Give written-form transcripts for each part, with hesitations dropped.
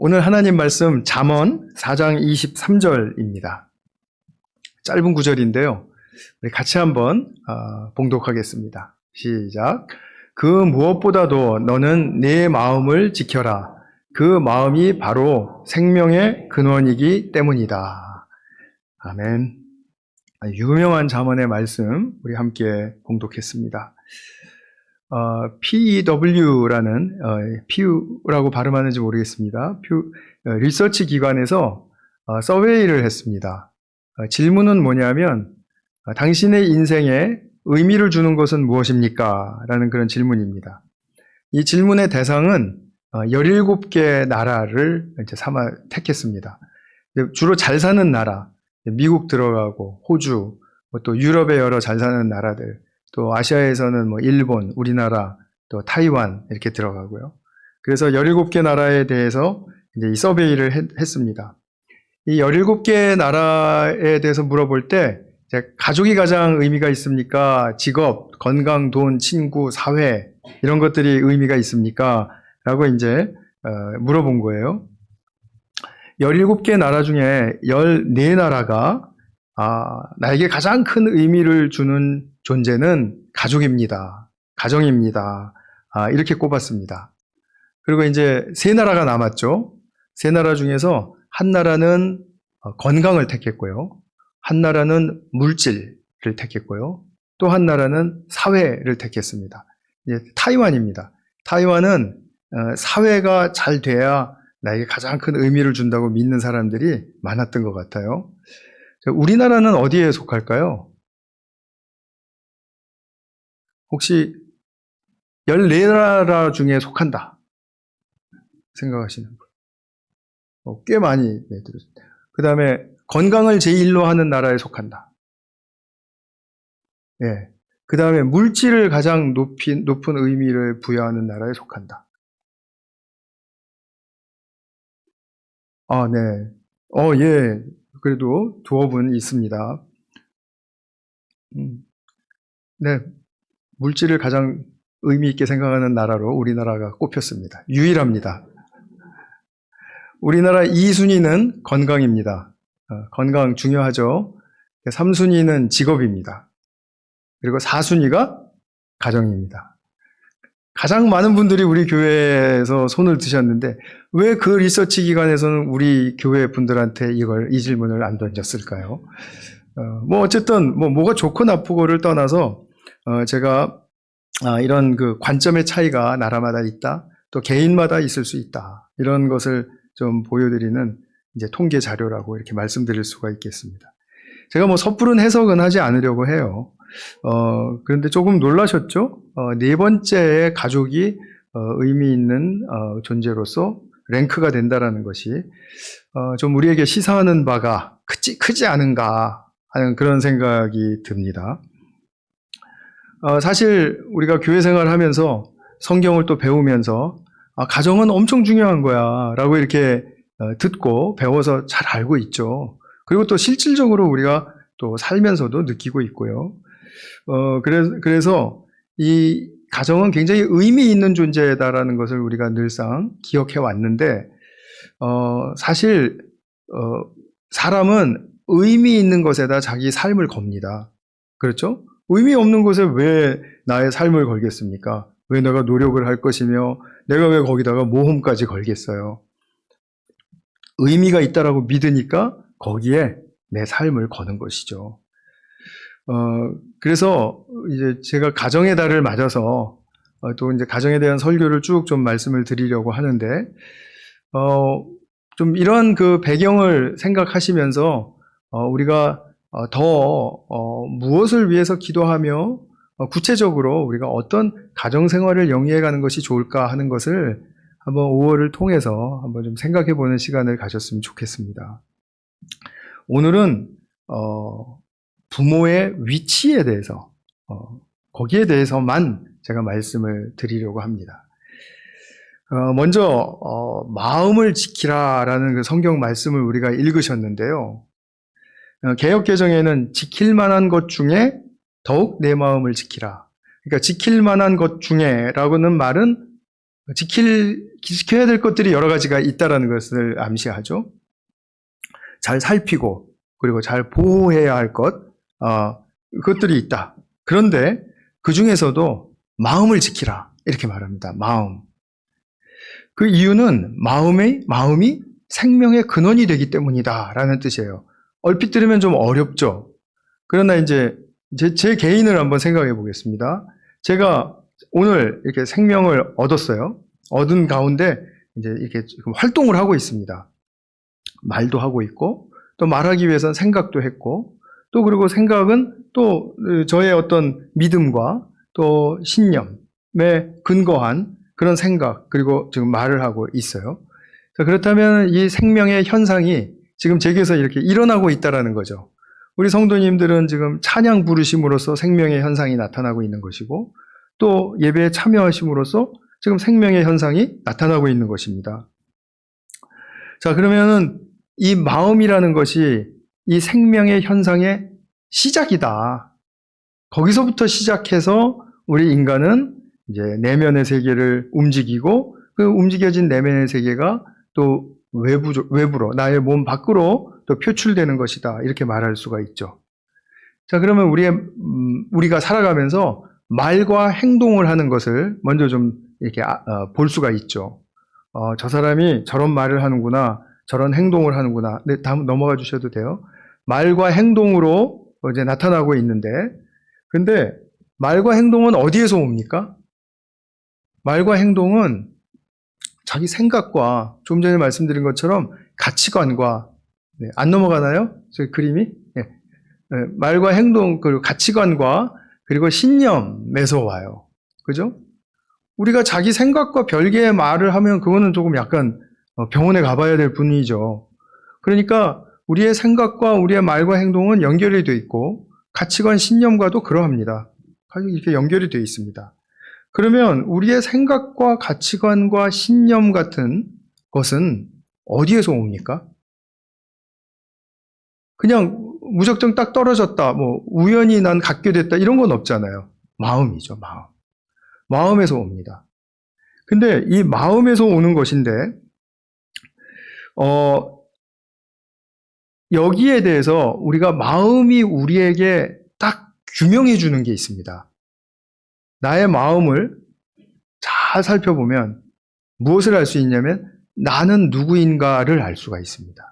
오늘 하나님 말씀 잠언 4장 23절입니다. 짧은 구절인데요. 우리 같이 한번 봉독하겠습니다. 시작. 그 무엇보다도 너는 내 마음을 지켜라. 그 마음이 바로 생명의 근원이기 때문이다. 아멘. 유명한 잠언의 말씀 우리 함께 봉독했습니다. PEW라는 PU라고 발음하는지 모르겠습니다. 리서치 기관에서 서베이를 했습니다. 질문은 뭐냐면 당신의 인생에 의미를 주는 것은 무엇입니까? 라는 그런 질문입니다. 이 질문의 대상은 17개 나라를 이제 택했습니다. 주로 잘 사는 나라, 미국 들어가고 호주, 또 유럽의 여러 잘 사는 나라들, 또 아시아에서는 일본, 우리나라, 또 타이완 이렇게 들어가고요. 그래서 17개 나라에 대해서 이제 이 서베이를 했습니다. 이 17개 나라에 대해서 물어볼 때 가족이 가장 의미가 있습니까? 직업, 건강, 돈, 친구, 사회 이런 것들이 의미가 있습니까? 라고 이제 물어본 거예요. 17개 나라 중에 14나라가 나에게 가장 큰 의미를 주는 존재는 가족입니다. 가정입니다. 이렇게 꼽았습니다. 그리고 이제 3나라가 남았죠. 3나라 중에서 한 나라는 건강을 택했고요. 한 나라는 물질을 택했고요. 또 한 나라는 사회를 택했습니다. 이제 타이완입니다. 타이완은 사회가 잘 돼야 나에게 가장 큰 의미를 준다고 믿는 사람들이 많았던 것 같아요. 우리나라는 어디에 속할까요? 혹시 14나라 중에 속한다 생각하시는 분? 꽤 많이 들으셨죠. 그 다음에 건강을 제1로 하는 나라에 속한다. 예. 그 다음에 물질을 가장 높은 의미를 부여하는 나라에 속한다. 네. 예. 그래도 두어 분 있습니다. 네. 물질을 가장 의미 있게 생각하는 나라로 우리나라가 꼽혔습니다. 유일합니다. 우리나라 2순위는 건강입니다. 건강 중요하죠. 3순위는 직업입니다. 그리고 4순위가 가정입니다. 가장 많은 분들이 우리 교회에서 손을 드셨는데 왜 그 리서치 기관에서는 우리 교회 분들한테 이 질문을 안 던졌을까요? 어쨌든 뭐가 좋고 나쁘고를 떠나서 제가 이런 그 관점의 차이가 나라마다 있다, 또 개인마다 있을 수 있다, 이런 것을 좀 보여드리는 이제 통계 자료라고 이렇게 말씀드릴 수가 있겠습니다. 제가 섣부른 해석은 하지 않으려고 해요. 그런데 조금 놀라셨죠? 4번째에 가족이 의미 있는 존재로서 랭크가 된다라는 것이 좀 우리에게 시사하는 바가 크지 않은가 하는 그런 생각이 듭니다. 사실 우리가 교회 생활을 하면서 성경을 또 배우면서 가정은 엄청 중요한 거야 라고 이렇게 듣고 배워서 잘 알고 있죠. 그리고 또 실질적으로 우리가 또 살면서도 느끼고 있고요. 그래서 이 가정은 굉장히 의미 있는 존재다라는 것을 우리가 늘상 기억해 왔는데, 사실, 사람은 의미 있는 것에다 자기 삶을 겁니다. 그렇죠? 의미 없는 것에 왜 나의 삶을 걸겠습니까? 왜 내가 노력을 할 것이며, 내가 왜 거기다가 모험까지 걸겠어요? 의미가 있다라고 믿으니까 거기에 내 삶을 거는 것이죠. 그래서 이제 제가 가정의 달을 맞아서 또 이제 가정에 대한 설교를 쭉 좀 말씀을 드리려고 하는데, 좀 이런 그 배경을 생각하시면서 우리가 더 무엇을 위해서 기도하며 구체적으로 우리가 어떤 가정 생활을 영위해 가는 것이 좋을까 하는 것을 한번 5월을 통해서 한번 좀 생각해 보는 시간을 가졌으면 좋겠습니다. 오늘은 부모의 위치에 대해서, 거기에 대해서만 제가 말씀을 드리려고 합니다. 먼저, 마음을 지키라라는 그 성경 말씀을 우리가 읽으셨는데요. 개역개정에는 지킬 만한 것 중에 더욱 내 마음을 지키라. 그러니까 지킬 만한 것 중에 라고는 말은 지켜야 될 것들이 여러 가지가 있다라는 것을 암시하죠. 잘 살피고, 그리고 잘 보호해야 할 그것들이 있다. 그런데 그 중에서도 마음을 지키라. 이렇게 말합니다. 마음. 그 이유는 마음이 생명의 근원이 되기 때문이다. 라는 뜻이에요. 얼핏 들으면 좀 어렵죠. 그러나 이제 제 개인을 한번 생각해 보겠습니다. 제가 오늘 이렇게 생명을 얻었어요. 얻은 가운데 이제 이렇게 지금 활동을 하고 있습니다. 말도 하고 있고, 또 말하기 위해서는 생각도 했고, 또 그리고 생각은 또 저의 어떤 믿음과 또 신념에 근거한 그런 생각, 그리고 지금 말을 하고 있어요. 자, 그렇다면 이 생명의 현상이 지금 제게서 이렇게 일어나고 있다라는 거죠. 우리 성도님들은 지금 찬양 부르심으로써 생명의 현상이 나타나고 있는 것이고, 또 예배에 참여하심으로써 지금 생명의 현상이 나타나고 있는 것입니다. 자, 그러면은 이 마음이라는 것이 이 생명의 현상의 시작이다. 거기서부터 시작해서 우리 인간은 이제 내면의 세계를 움직이고, 그 움직여진 내면의 세계가 또 외부로, 나의 몸 밖으로 또 표출되는 것이다. 이렇게 말할 수가 있죠. 자, 그러면 우리가 살아가면서 말과 행동을 하는 것을 먼저 좀 이렇게 볼 수가 있죠. 저 사람이 저런 말을 하는구나, 저런 행동을 하는구나. 네, 다음 넘어가 주셔도 돼요. 말과 행동으로 이제 나타나고 있는데, 근데 말과 행동은 어디에서 옵니까? 말과 행동은 자기 생각과 좀 전에 말씀드린 것처럼 가치관과, 네, 안 넘어가나요? 저 그림이? 네. 말과 행동, 그리고 가치관과 그리고 신념에서 와요. 그죠? 우리가 자기 생각과 별개의 말을 하면 그거는 조금 약간 병원에 가봐야 될 분이죠. 그러니까 우리의 생각과 우리의 말과 행동은 연결이 되어 있고 가치관, 신념과도 그러합니다. 이렇게 연결이 되어 있습니다. 그러면 우리의 생각과 가치관과 신념 같은 것은 어디에서 옵니까? 그냥 무작정 딱 떨어졌다, 뭐 우연히 난 갖게 됐다 이런 건 없잖아요. 마음이죠, 마음. 마음에서 옵니다. 근데 이 마음에서 오는 것인데 여기에 대해서 우리가 마음이 우리에게 딱 규명해 주는 게 있습니다. 나의 마음을 잘 살펴보면 무엇을 알 수 있냐면 나는 누구인가를 알 수가 있습니다.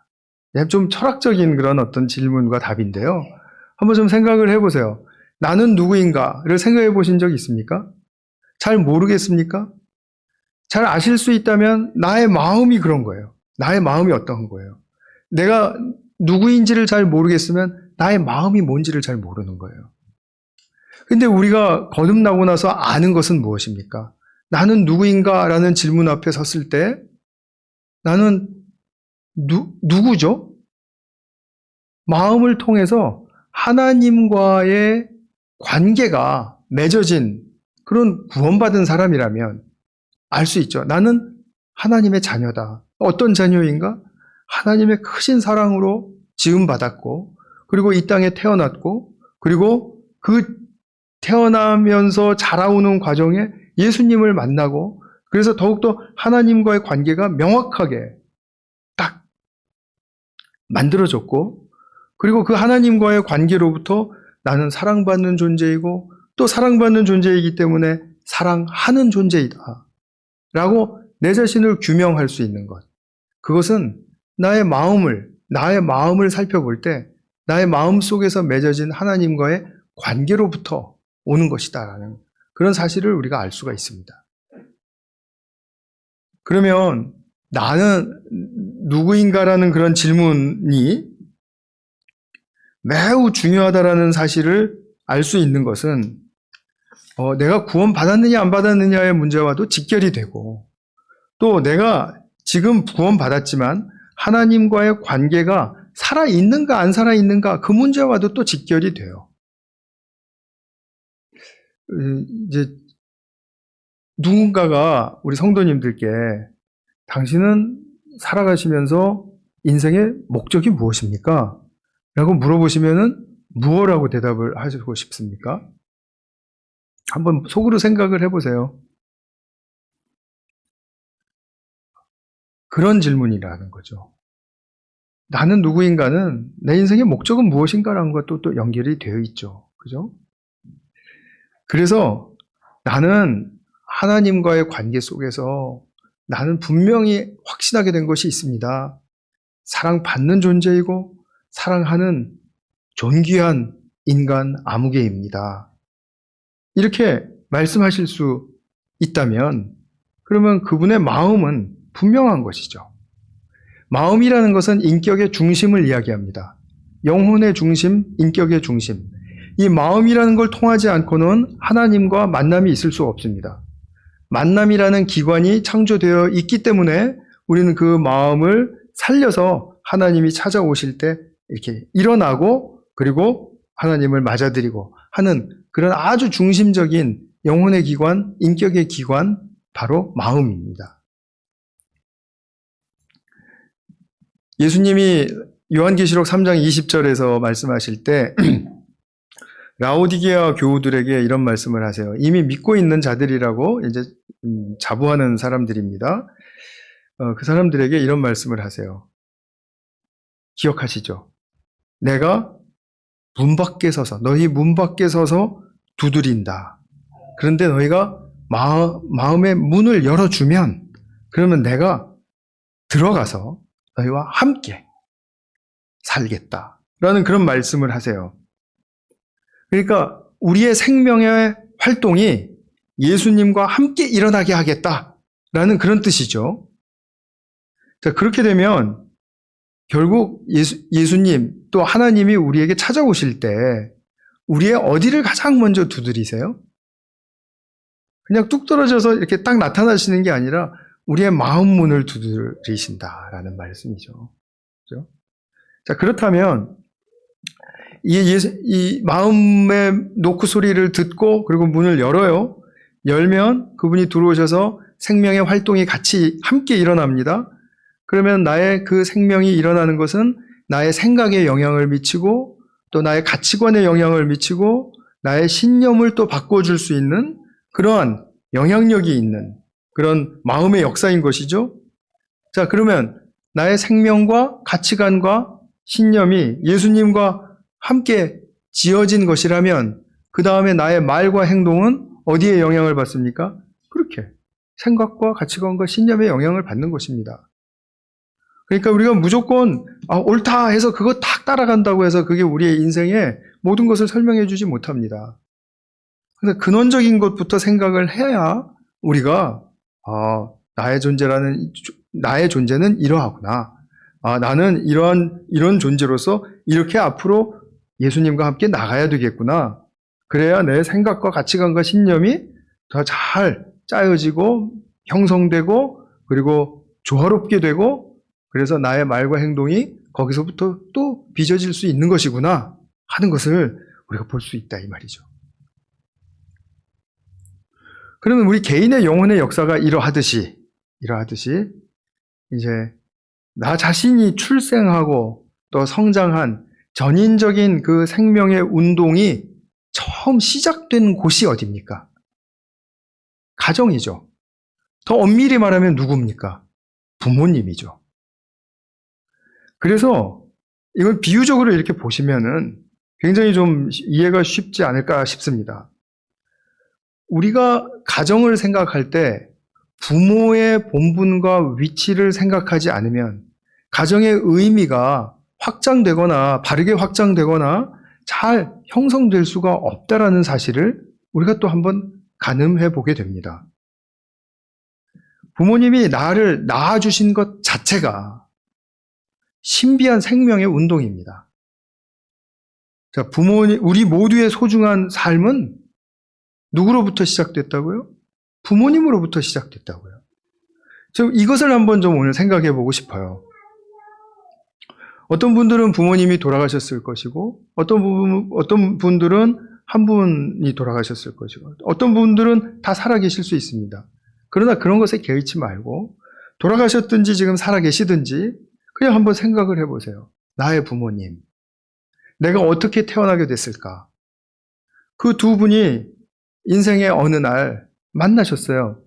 좀 철학적인 그런 어떤 질문과 답인데요. 한번 좀 생각을 해보세요. 나는 누구인가를 생각해 보신 적 있습니까? 잘 모르겠습니까? 잘 아실 수 있다면 나의 마음이 그런 거예요. 나의 마음이 어떤 거예요. 내가 누구인지를 잘 모르겠으면 나의 마음이 뭔지를 잘 모르는 거예요. 근데 우리가 거듭나고 나서 아는 것은 무엇입니까? 나는 누구인가라는 질문 앞에 섰을 때 나는 누구죠? 마음을 통해서 하나님과의 관계가 맺어진 그런 구원받은 사람이라면 알 수 있죠. 나는 하나님의 자녀다. 어떤 자녀인가? 하나님의 크신 사랑으로 지음받았고, 그리고 이 땅에 태어났고, 그리고 그 태어나면서 자라오는 과정에 예수님을 만나고, 그래서 더욱더 하나님과의 관계가 명확하게 딱 만들어졌고, 그리고 그 하나님과의 관계로부터 나는 사랑받는 존재이고, 또 사랑받는 존재이기 때문에 사랑하는 존재이다. 라고 내 자신을 규명할 수 있는 것. 그것은 나의 마음을 살펴볼 때 나의 마음 속에서 맺어진 하나님과의 관계로부터 오는 것이다라는 그런 사실을 우리가 알 수가 있습니다. 그러면 나는 누구인가라는 그런 질문이 매우 중요하다라는 사실을 알 수 있는 것은 내가 구원 받았느냐 안 받았느냐의 문제와도 직결이 되고, 또 내가 지금 구원 받았지만 하나님과의 관계가 살아있는가 안 살아있는가 그 문제와도 또 직결이 돼요. 이제 누군가가 우리 성도님들께 당신은 살아가시면서 인생의 목적이 무엇입니까? 라고 물어보시면은 무엇라고 대답을 하시고 싶습니까? 한번 속으로 생각을 해보세요. 그런 질문이라는 거죠. 나는 누구인가는 내 인생의 목적은 무엇인가라는 것도 또 연결이 되어 있죠. 그죠? 그래서 나는 하나님과의 관계 속에서 나는 분명히 확신하게 된 것이 있습니다. 사랑받는 존재이고 사랑하는 존귀한 인간 아무개입니다. 이렇게 말씀하실 수 있다면 그러면 그분의 마음은 분명한 것이죠. 마음이라는 것은 인격의 중심을 이야기합니다. 영혼의 중심, 인격의 중심. 이 마음이라는 걸 통하지 않고는 하나님과 만남이 있을 수 없습니다. 만남이라는 기관이 창조되어 있기 때문에 우리는 그 마음을 살려서 하나님이 찾아오실 때 이렇게 일어나고 그리고 하나님을 맞아들이고 하는 그런 아주 중심적인 영혼의 기관, 인격의 기관, 바로 마음입니다. 예수님이 요한계시록 3장 20절에서 말씀하실 때 라오디게아 교우들에게 이런 말씀을 하세요. 이미 믿고 있는 자들이라고 이제 자부하는 사람들입니다. 그 사람들에게 이런 말씀을 하세요. 기억하시죠? 내가 문 밖에 서서 너희 문 밖에 서서 두드린다. 그런데 너희가 마음의 문을 열어주면 그러면 내가 들어가서 너희와 함께 살겠다. 라는 그런 말씀을 하세요. 그러니까 우리의 생명의 활동이 예수님과 함께 일어나게 하겠다라는 그런 뜻이죠. 자, 그렇게 되면 결국 예수님 또 하나님이 우리에게 찾아오실 때 우리의 어디를 가장 먼저 두드리세요? 그냥 뚝 떨어져서 이렇게 딱 나타나시는 게 아니라 우리의 마음 문을 두드리신다라는 말씀이죠. 그렇죠? 자, 그렇다면 이 마음의 노크 소리를 듣고 그리고 문을 열어요. 열면 그분이 들어오셔서 생명의 활동이 같이 함께 일어납니다. 그러면 나의 그 생명이 일어나는 것은 나의 생각에 영향을 미치고 또 나의 가치관에 영향을 미치고 나의 신념을 또 바꿔줄 수 있는 그러한 영향력이 있는 그런 마음의 역사인 것이죠. 자, 그러면 나의 생명과 가치관과 신념이 예수님과 함께 지어진 것이라면 그 다음에 나의 말과 행동은 어디에 영향을 받습니까? 그렇게 생각과 가치관과 신념에 영향을 받는 것입니다. 그러니까 우리가 무조건 옳다 해서 그거 딱 따라간다고 해서 그게 우리의 인생의 모든 것을 설명해 주지 못합니다. 그래서 근원적인 것부터 생각을 해야 우리가 나의 존재는 이러하구나. 나는 이런 존재로서 이렇게 앞으로 예수님과 함께 나가야 되겠구나. 그래야 내 생각과 가치관과 신념이 더 잘 짜여지고 형성되고 그리고 조화롭게 되고 그래서 나의 말과 행동이 거기서부터 또 빚어질 수 있는 것이구나 하는 것을 우리가 볼 수 있다 이 말이죠. 그러면 우리 개인의 영혼의 역사가 이러하듯이 이제 나 자신이 출생하고 또 성장한 전인적인 그 생명의 운동이 처음 시작된 곳이 어디입니까? 가정이죠. 더 엄밀히 말하면 누굽니까? 부모님이죠. 그래서 이걸 비유적으로 이렇게 보시면은 굉장히 좀 이해가 쉽지 않을까 싶습니다. 우리가 가정을 생각할 때 부모의 본분과 위치를 생각하지 않으면 가정의 의미가 확장되거나 바르게 확장되거나 잘 형성될 수가 없다라는 사실을 우리가 또 한번 가늠해 보게 됩니다. 부모님이 나를 낳아주신 것 자체가 신비한 생명의 운동입니다. 자, 우리 모두의 소중한 삶은 누구로부터 시작됐다고요? 부모님으로부터 시작됐다고요. 이것을 한번 좀 오늘 생각해 보고 싶어요. 어떤 분들은 부모님이 돌아가셨을 것이고, 어떤 분들은 한 분이 돌아가셨을 것이고, 어떤 분들은 다 살아계실 수 있습니다. 그러나 그런 것에 개의치 말고, 돌아가셨든지 지금 살아계시든지, 그냥 한번 생각을 해보세요. 나의 부모님. 내가 어떻게 태어나게 됐을까? 그 두 분이 인생의 어느 날 만나셨어요.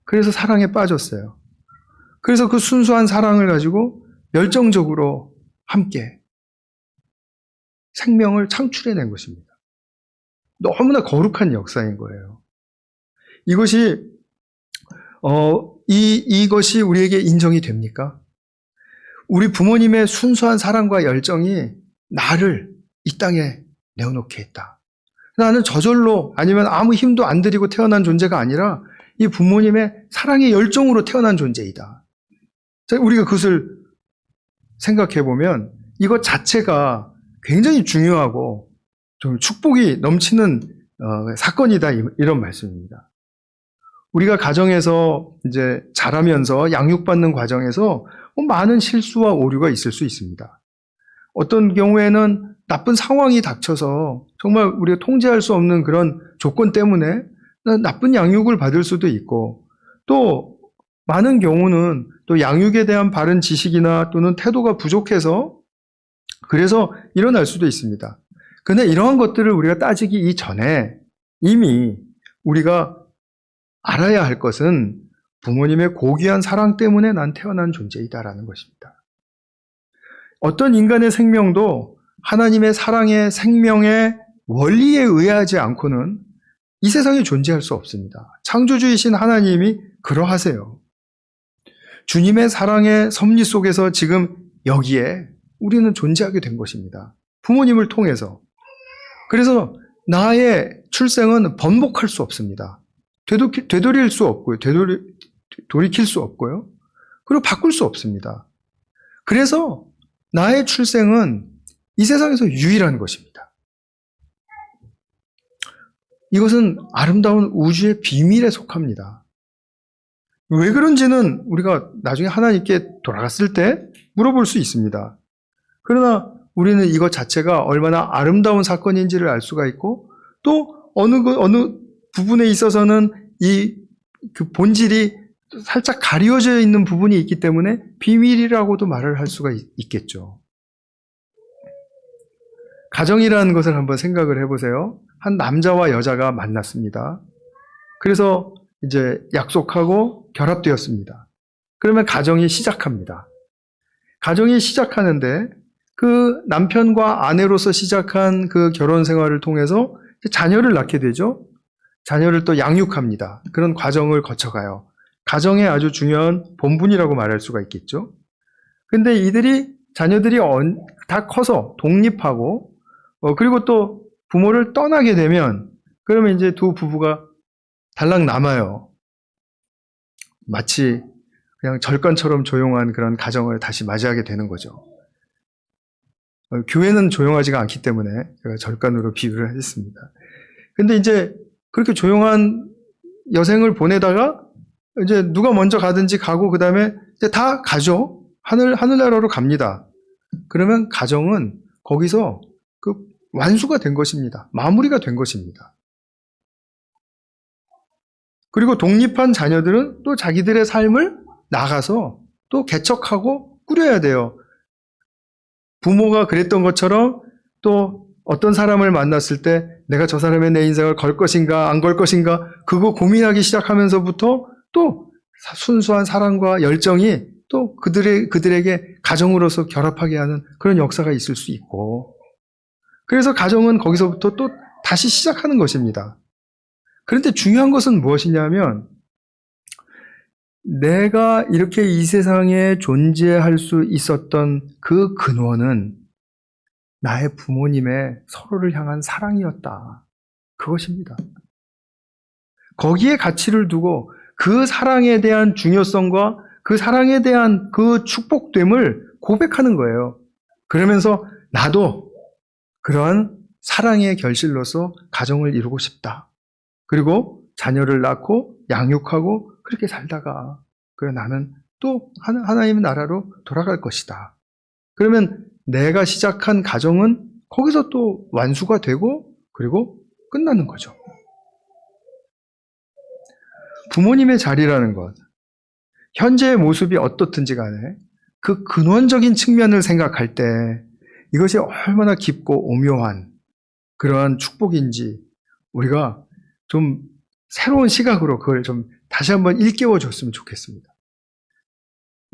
그래서 사랑에 빠졌어요. 그래서 그 순수한 사랑을 가지고 열정적으로 함께 생명을 창출해낸 것입니다. 너무나 거룩한 역사인 거예요. 이것이 이것이 우리에게 인정이 됩니까? 우리 부모님의 순수한 사랑과 열정이 나를 이 땅에 내어놓게 했다. 나는 저절로 아니면 아무 힘도 안 들이고 태어난 존재가 아니라 이 부모님의 사랑의 열정으로 태어난 존재이다. 우리가 그것을 생각해 보면 이것 자체가 굉장히 중요하고 좀 축복이 넘치는 사건이다, 이런 말씀입니다. 우리가 가정에서 이제 자라면서 양육받는 과정에서 많은 실수와 오류가 있을 수 있습니다. 어떤 경우에는 나쁜 상황이 닥쳐서 정말 우리가 통제할 수 없는 그런 조건 때문에 나쁜 양육을 받을 수도 있고, 또 많은 경우는 또 양육에 대한 바른 지식이나 또는 태도가 부족해서 그래서 일어날 수도 있습니다. 그런데 이러한 것들을 우리가 따지기 이전에 이미 우리가 알아야 할 것은 부모님의 고귀한 사랑 때문에 난 태어난 존재이다라는 것입니다. 어떤 인간의 생명도 하나님의 사랑의 생명의 원리에 의하지 않고는 이 세상에 존재할 수 없습니다. 창조주이신 하나님이 그러하세요. 주님의 사랑의 섭리 속에서 지금 여기에 우리는 존재하게 된 것입니다. 부모님을 통해서. 그래서 나의 출생은 번복할 수 없습니다. 되돌릴 수 없고요. 돌이킬 수 없고요. 그리고 바꿀 수 없습니다. 그래서 나의 출생은 이 세상에서 유일한 것입니다. 이것은 아름다운 우주의 비밀에 속합니다. 왜 그런지는 우리가 나중에 하나님께 돌아갔을 때 물어볼 수 있습니다. 그러나 우리는 이것 자체가 얼마나 아름다운 사건인지를 알 수가 있고, 또 어느 부분에 있어서는 그 본질이 살짝 가려져 있는 부분이 있기 때문에 비밀이라고도 말을 할 수가 있겠죠. 가정이라는 것을 한번 생각을 해보세요. 한 남자와 여자가 만났습니다. 그래서 이제 약속하고 결합되었습니다. 그러면 가정이 시작합니다. 가정이 시작하는데 그 남편과 아내로서 시작한 그 결혼 생활을 통해서 자녀를 낳게 되죠. 자녀를 또 양육합니다. 그런 과정을 거쳐가요. 가정의 아주 중요한 본분이라고 말할 수가 있겠죠. 근데 자녀들이 다 커서 독립하고, 그리고 또 부모를 떠나게 되면, 그러면 이제 두 부부가 달랑 남아요. 마치 그냥 절간처럼 조용한 그런 가정을 다시 맞이하게 되는 거죠. 교회는 조용하지가 않기 때문에 제가 절간으로 비유를 했습니다. 근데 이제 그렇게 조용한 여생을 보내다가 이제 누가 먼저 가든지 가고, 그 다음에 이제 다 가죠. 하늘나라로 갑니다. 그러면 가정은 거기서 그 완수가 된 것입니다. 마무리가 된 것입니다. 그리고 독립한 자녀들은 또 자기들의 삶을 나가서 또 개척하고 꾸려야 돼요. 부모가 그랬던 것처럼 또 어떤 사람을 만났을 때 내가 저 사람의 내 인생을 걸 것인가 안 걸 것인가, 그거 고민하기 시작하면서부터 또 순수한 사랑과 열정이 또 그들에게 가정으로서 결합하게 하는 그런 역사가 있을 수 있고, 그래서 가정은 거기서부터 또 다시 시작하는 것입니다. 그런데 중요한 것은 무엇이냐면, 내가 이렇게 이 세상에 존재할 수 있었던 그 근원은 나의 부모님의 서로를 향한 사랑이었다. 그것입니다. 거기에 가치를 두고 그 사랑에 대한 중요성과 그 사랑에 대한 그 축복됨을 고백하는 거예요. 그러면서 나도 그러한 사랑의 결실로서 가정을 이루고 싶다. 그리고 자녀를 낳고 양육하고 그렇게 살다가 그래 나는 또 하나님의 나라로 돌아갈 것이다. 그러면 내가 시작한 가정은 거기서 또 완수가 되고 그리고 끝나는 거죠. 부모님의 자리라는 것, 현재의 모습이 어떻든지 간에 그 근원적인 측면을 생각할 때 이것이 얼마나 깊고 오묘한 그러한 축복인지 우리가 좀 새로운 시각으로 그걸 좀 다시 한번 일깨워 줬으면 좋겠습니다.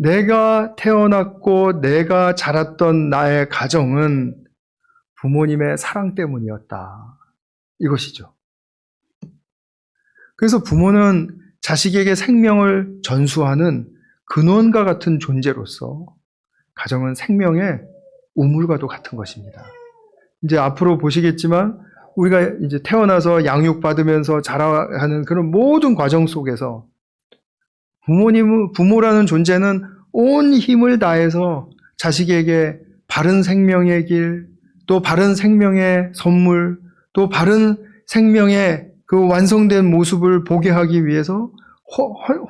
내가 태어났고 내가 자랐던 나의 가정은 부모님의 사랑 때문이었다. 이것이죠. 그래서 부모는 자식에게 생명을 전수하는 근원과 같은 존재로서 가정은 생명의 우물과도 같은 것입니다. 이제 앞으로 보시겠지만 우리가 이제 태어나서 양육받으면서 자라가는 그런 모든 과정 속에서 부모라는 존재는 온 힘을 다해서 자식에게 바른 생명의 길, 또 바른 생명의 선물, 또 바른 생명의 그 완성된 모습을 보게 하기 위해서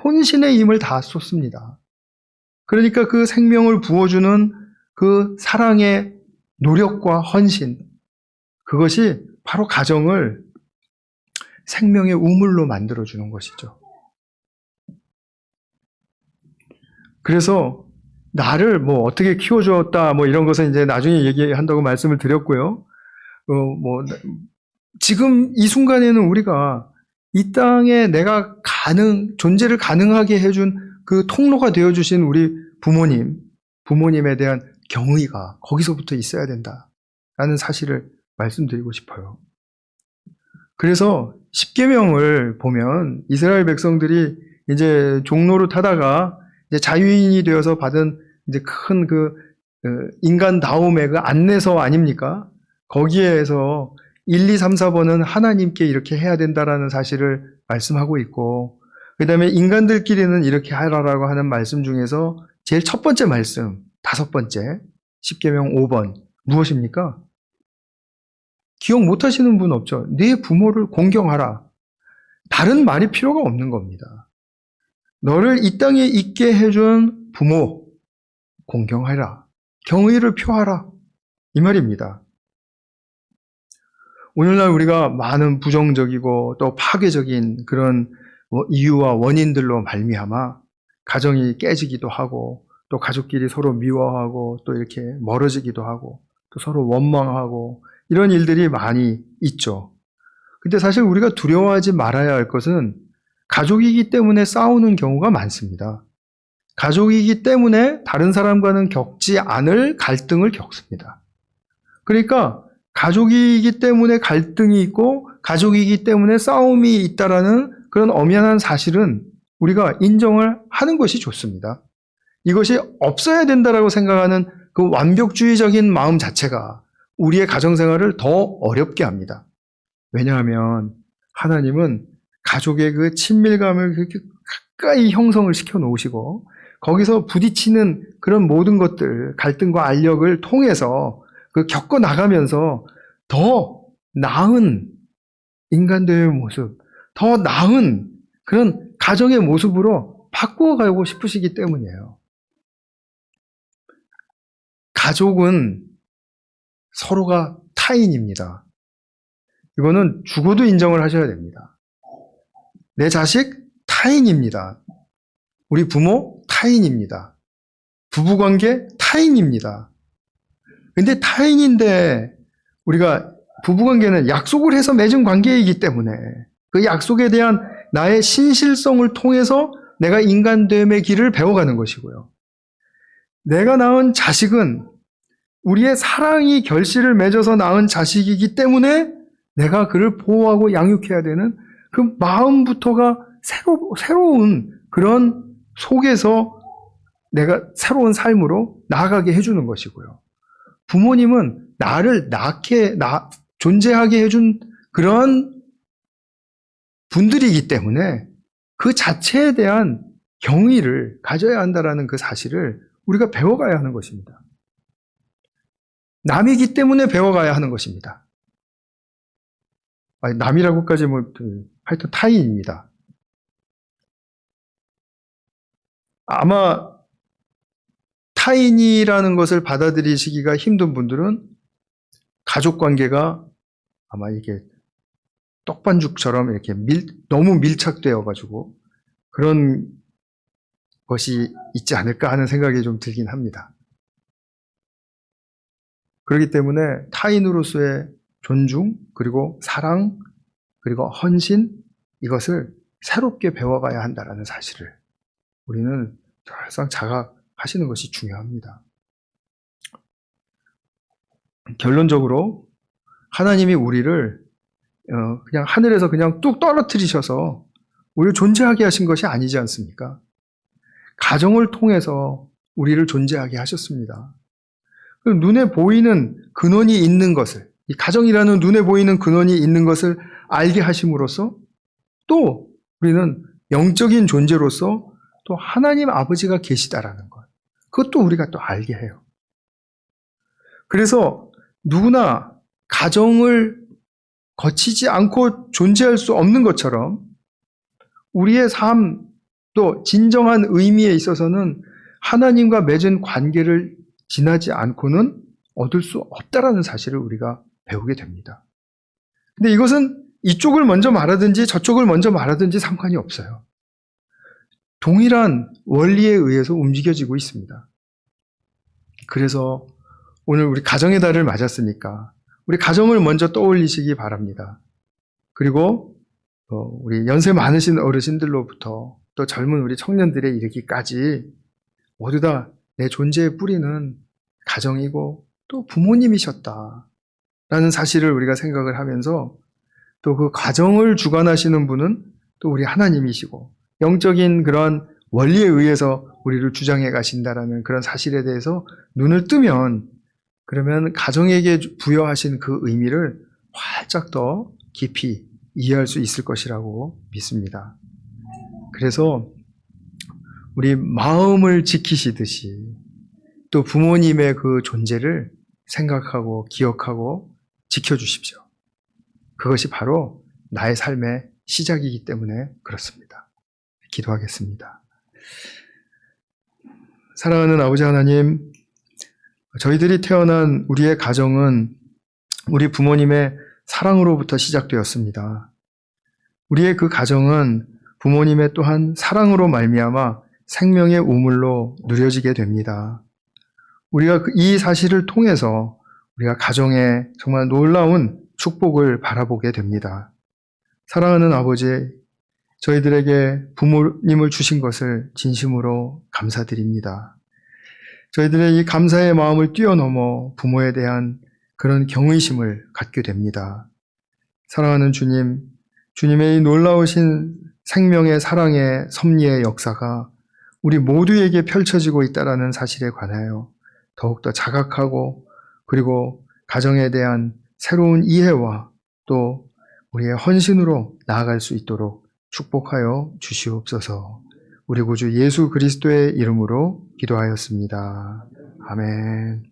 혼신의 힘을 다 쏟습니다. 그러니까 그 생명을 부어주는 그 사랑의 노력과 헌신, 그것이 바로 가정을 생명의 우물로 만들어주는 것이죠. 그래서 나를 뭐 어떻게 키워주었다 뭐 이런 것은 이제 나중에 얘기한다고 말씀을 드렸고요. 지금 이 순간에는 우리가 이 땅에 내가 존재를 가능하게 해준 그 통로가 되어주신 우리 부모님에 대한 경의가 거기서부터 있어야 된다라는 사실을 말씀드리고 싶어요. 그래서 십계명을 보면 이스라엘 백성들이 이제 종로를 타다가 이제 자유인이 되어서 받은 이제 큰 인간다움의 그 안내서 아닙니까? 거기에서 1, 2, 3, 4번은 하나님께 이렇게 해야 된다라는 사실을 말씀하고 있고, 그 다음에 인간들끼리는 이렇게 하라라고 하는 말씀 중에서 제일 첫 번째 말씀, 5번째, 십계명 5번, 무엇입니까? 기억 못 하시는 분 없죠? 네 부모를 공경하라. 다른 말이 필요가 없는 겁니다. 너를 이 땅에 있게 해준 부모, 공경하라. 경의를 표하라. 이 말입니다. 오늘날 우리가 많은 부정적이고 또 파괴적인 그런 이유와 원인들로 말미암아 가정이 깨지기도 하고 또 가족끼리 서로 미워하고 또 이렇게 멀어지기도 하고 또 서로 원망하고 이런 일들이 많이 있죠. 근데 사실 우리가 두려워하지 말아야 할 것은 가족이기 때문에 싸우는 경우가 많습니다. 가족이기 때문에 다른 사람과는 겪지 않을 갈등을 겪습니다. 그러니까 가족이기 때문에 갈등이 있고 가족이기 때문에 싸움이 있다라는 그런 엄연한 사실은 우리가 인정을 하는 것이 좋습니다. 이것이 없어야 된다라고 생각하는 그 완벽주의적인 마음 자체가 우리의 가정생활을 더 어렵게 합니다. 왜냐하면 하나님은 가족의 그 친밀감을 그렇게 가까이 형성을 시켜 놓으시고 거기서 부딪히는 그런 모든 것들, 갈등과 알력을 통해서 겪어 나가면서 더 나은 인간들의 모습, 더 나은 그런 가정의 모습으로 바꾸어 가고 싶으시기 때문이에요. 가족은 서로가 타인입니다. 이거는 죽어도 인정을 하셔야 됩니다. 내 자식 타인입니다. 우리 부모 타인입니다. 부부관계 타인입니다. 근데 타인인데 우리가 부부관계는 약속을 해서 맺은 관계이기 때문에 그 약속에 대한 나의 신실성을 통해서 내가 인간됨의 길을 배워가는 것이고요. 내가 낳은 자식은 우리의 사랑이 결실을 맺어서 낳은 자식이기 때문에 내가 그를 보호하고 양육해야 되는 그 마음부터가 새로운 그런 속에서 내가 새로운 삶으로 나아가게 해주는 것이고요. 부모님은 나를 존재하게 해준 그런 분들이기 때문에 그 자체에 대한 경의를 가져야 한다는 그 사실을 우리가 배워가야 하는 것입니다. 남이기 때문에 배워가야 하는 것입니다. 남이라고까지 하여튼 타인입니다. 아마 타인이라는 것을 받아들이시기가 힘든 분들은 가족 관계가 아마 이게 떡반죽처럼 이렇게 너무 밀착되어 가지고 그런 것이 있지 않을까 하는 생각이 좀 들긴 합니다. 그렇기 때문에 타인으로서의 존중, 그리고 사랑, 그리고 헌신, 이것을 새롭게 배워가야 한다는 사실을 우리는 항상 하시는 것이 중요합니다. 결론적으로 하나님이 우리를 그냥 하늘에서 그냥 뚝 떨어뜨리셔서 우리를 존재하게 하신 것이 아니지 않습니까? 가정을 통해서 우리를 존재하게 하셨습니다. 눈에 보이는 근원이 있는 것을, 이 가정이라는 눈에 보이는 근원이 있는 것을 알게 하심으로써 또 우리는 영적인 존재로서 또 하나님 아버지가 계시다라는 것, 그것도 우리가 또 알게 해요. 그래서 누구나 가정을 거치지 않고 존재할 수 없는 것처럼 우리의 삶, 또 진정한 의미에 있어서는 하나님과 맺은 관계를 지나지 않고는 얻을 수 없다라는 사실을 우리가 배우게 됩니다. 근데 이것은 이쪽을 먼저 말하든지 저쪽을 먼저 말하든지 상관이 없어요. 동일한 원리에 의해서 움직여지고 있습니다. 그래서 오늘 우리 가정의 달을 맞았으니까 우리 가정을 먼저 떠올리시기 바랍니다. 그리고 우리 연세 많으신 어르신들로부터 또 젊은 우리 청년들에 이르기까지 모두 다 내 존재의 뿌리는 가정이고 또 부모님이셨다라는 사실을 우리가 생각을 하면서 또 그 가정을 주관하시는 분은 또 우리 하나님이시고 영적인 그런 원리에 의해서 우리를 주장해 가신다라는 그런 사실에 대해서 눈을 뜨면 그러면 가정에게 부여하신 그 의미를 활짝 더 깊이 이해할 수 있을 것이라고 믿습니다. 그래서 우리 마음을 지키시듯이 또 부모님의 그 존재를 생각하고 기억하고 지켜주십시오. 그것이 바로 나의 삶의 시작이기 때문에 그렇습니다. 기도하겠습니다. 사랑하는 아버지 하나님, 저희들이 태어난 우리의 가정은 우리 부모님의 사랑으로부터 시작되었습니다. 우리의 그 가정은 부모님의 또한 사랑으로 말미암아 생명의 우물로 누려지게 됩니다. 우리가 이 사실을 통해서 우리가 가정에 정말 놀라운 축복을 바라보게 됩니다. 사랑하는 아버지, 저희들에게 부모님을 주신 것을 진심으로 감사드립니다. 저희들의 이 감사의 마음을 뛰어넘어 부모에 대한 그런 경의심을 갖게 됩니다. 사랑하는 주님, 주님의 이 놀라우신 생명의 사랑의 섭리의 역사가 우리 모두에게 펼쳐지고 있다는 사실에 관하여 더욱더 자각하고 그리고 가정에 대한 새로운 이해와 또 우리의 헌신으로 나아갈 수 있도록 축복하여 주시옵소서. 우리 구주 예수 그리스도의 이름으로 기도하였습니다. 아멘.